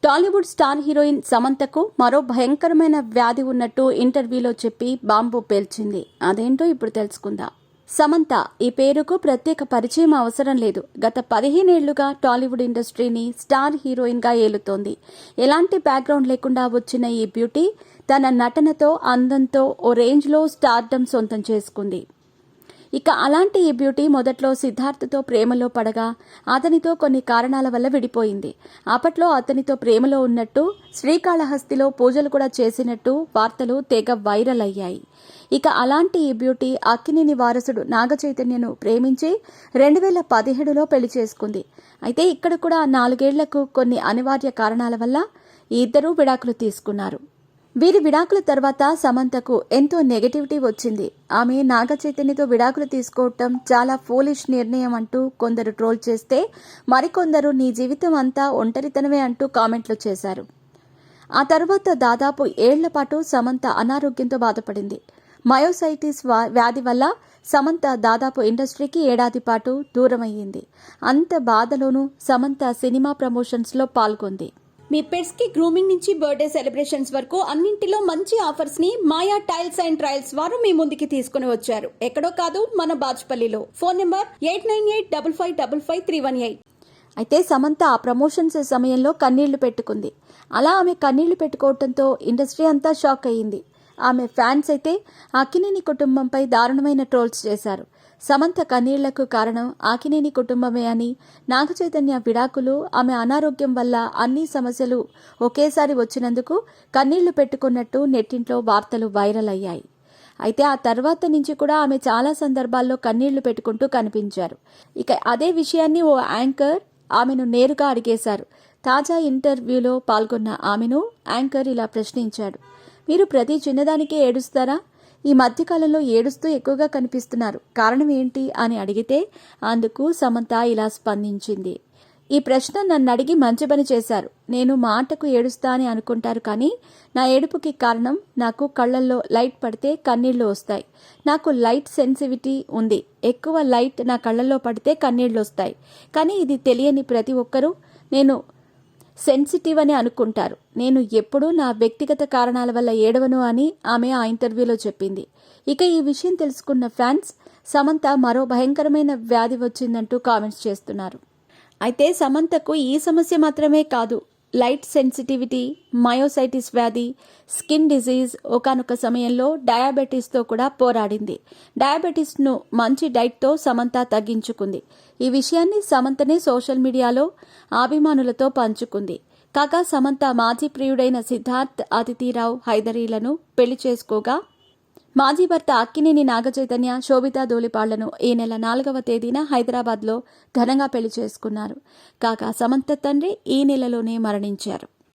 Tollywood star heroine సమంతకు మరో భయంకరమైన వ్యాధి ఉన్నట్టు ఇంటర్వ్యూలో చెప్పి బాంబు పేల్చింది. అదేంటో ఇప్పుడు తెలుసుకుందాం. సమంత ఈ పేరుకు ప్రత్యేక పరిచయం అవసరం లేదు. గత 15 ఏళ్లుగా టాలీవుడ్ ఇండస్ట్రీని స్టార్ హీరోయిన్ గా ఏలుతోంది. ఎలాంటి బ్యాక్గ్రౌండ్ లేకుండా వచ్చిన ఈ బ్యూటీ తన నటనతో, అందంతో ఓ రేంజ్లో స్టార్డమ్ సొంతం చేసుకుంది. ఇక అలాంటి ఈ బ్యూటీ మొదట్లో సిద్ధార్థతో ప్రేమలో పడగా అతనితో కొన్ని కారణాల వల్ల విడిపోయింది. అప్పట్లో అతనితో ప్రేమలో ఉన్నట్టు, శ్రీకాళహస్తిలో పూజలు కూడా చేసినట్టు వార్తలు తెగ వైరల్ అయ్యాయి. ఇక అలాంటి ఈ బ్యూటీ అక్కినేని వారసుడు నాగచైతన్యను ప్రేమించి 2017లో పెళ్లి చేసుకుంది. అయితే ఇక్కడ కూడా 4 ఏళ్లకు కొన్ని అనివార్య కారణాల వల్ల ఈ ఇద్దరూ విడాకులు తీసుకున్నారు. వీరి విడాకుల తర్వాత సమంతకు ఎంతో నెగటివిటీ వచ్చింది. ఆమె నాగచైతన్యతో విడాకులు తీసుకోవటం చాలా ఫూలిష్ నిర్ణయం అంటూ కొందరు ట్రోల్ చేస్తే, మరికొందరు నీ జీవితం అంతా ఒంటరితనమే అంటూ కామెంట్లు చేశారు. ఆ తర్వాత దాదాపు 7 ఏళ్ల పాటు సమంత అనారోగ్యంతో బాధపడింది. మయోసైటిస్ వ్యాధి వల్ల సమంత దాదాపు ఇండస్ట్రీకి 1 ఏడాది పాటు దూరమయ్యింది. అంత బాధలోనూ సమంత సినిమా ప్రమోషన్స్లో పాల్గొంది. మీ పెట్స్ కి గ్రూమింగ్ నుంచి బర్త్డే సెలబ్రేషన్స్ వరకు అన్నింటిలో మంచి ఆఫర్స్ ని మాయా టైల్స్ అండ్ ట్రయల్స్ వారు మీ ముందుకి తీసుకుని వచ్చారు. ఎక్కడో కాదు, మన బాజ్పల్లిలో. Phone number 8985555318. అయితే సమంత ఆ ప్రమోషన్స్ సమయంలో కన్నీళ్లు పెట్టుకుంది. అలా ఆమె కన్నీళ్లు పెట్టుకోవడంతో ఇండస్ట్రీ అంతా షాక్ అయ్యింది. ఆమె ఫ్యాన్స్ అయితే అక్కినేని కుటుంబంపై దారుణమైన ట్రోల్స్ చేశారు. సమంత కన్నీళ్లకు కారణం అక్కినేని కుటుంబమే అని, నాగచైతన్య విడాకులు, ఆమె అనారోగ్యం వల్ల అన్ని సమస్యలు ఒకేసారి వచ్చినందుకు కన్నీళ్లు పెట్టుకున్నట్టు నెట్టింట్లో వార్తలు వైరల్ అయ్యాయి. అయితే ఆ తర్వాత నుంచి కూడా ఆమె చాలా సందర్భాల్లో కన్నీళ్లు పెట్టుకుంటూ కనిపించారు. ఇక అదే విషయాన్ని ఓ యాంకర్ ఆమెను నేరుగా అడిగేశారు. తాజా ఇంటర్వ్యూలో పాల్గొన్న ఆమెను యాంకర్ ఇలా ప్రశ్నించాడు. మీరు ప్రతి చిన్నదానికే ఏడుస్తారా? ఈ మధ్యకాలంలో ఏడుస్తూ ఎక్కువగా కనిపిస్తున్నారు, కారణం ఏంటి అని అడిగితే అందుకు సమంత ఇలా స్పందించింది. ఈ ప్రశ్న నన్ను అడిగి మంచి పని చేశారు. నేను మాటకు ఏడుస్తా అని అనుకుంటారు, కానీ నా ఏడుపుకి కారణం నాకు కళ్లల్లో లైట్ పడితే కన్నీళ్లు వస్తాయి. నాకు లైట్ సెన్సిటివిటీ ఉంది. ఎక్కువ లైట్ నా కళ్లలో పడితే కన్నీళ్లు వస్తాయి. కానీ ఇది తెలియని ప్రతి ఒక్కరూ నేను సెన్సిటివ్ అని అనుకుంటారు. నేను ఎప్పుడూ నా వ్యక్తిగత కారణాల వల్ల ఏడవను అని ఆమె ఆ ఇంటర్వ్యూలో చెప్పింది. ఇక ఈ విషయం తెలుసుకున్న ఫ్యాన్స్ సమంత మరో భయంకరమైన వ్యాధి వచ్చిందంటూ కామెంట్స్ చేస్తున్నారు. అయితే సమంతకు ఈ సమస్య మాత్రమే కాదు, లైట్ సెన్సిటివిటీ, మయోసైటిస్ వ్యాధి, స్కిన్ డిజీజ్, ఒకానొక సమయంలో డయాబెటీస్తో కూడా పోరాడింది. డయాబెటీస్ను మంచి డైట్తో సమంత తగ్గించుకుంది. ఈ విషయాన్ని సమంతనే సోషల్ మీడియాలో అభిమానులతో పంచుకుంది. కాగా సమంత మాజీ ప్రియుడైన సిద్ధార్థ్ అతిథిరావు హైదరీలను పెళ్లి చేసుకోగా, మాజీ భర్త అక్కినేని నాగచైతన్య, శోభితా ధూళిపాళ్లను ఈ నెల 4వ తేదీన హైదరాబాద్లో ఘనంగా పెళ్లి చేసుకున్నారు. కాగా సమంత తండ్రి ఈ నెలలోనే మరణించారు.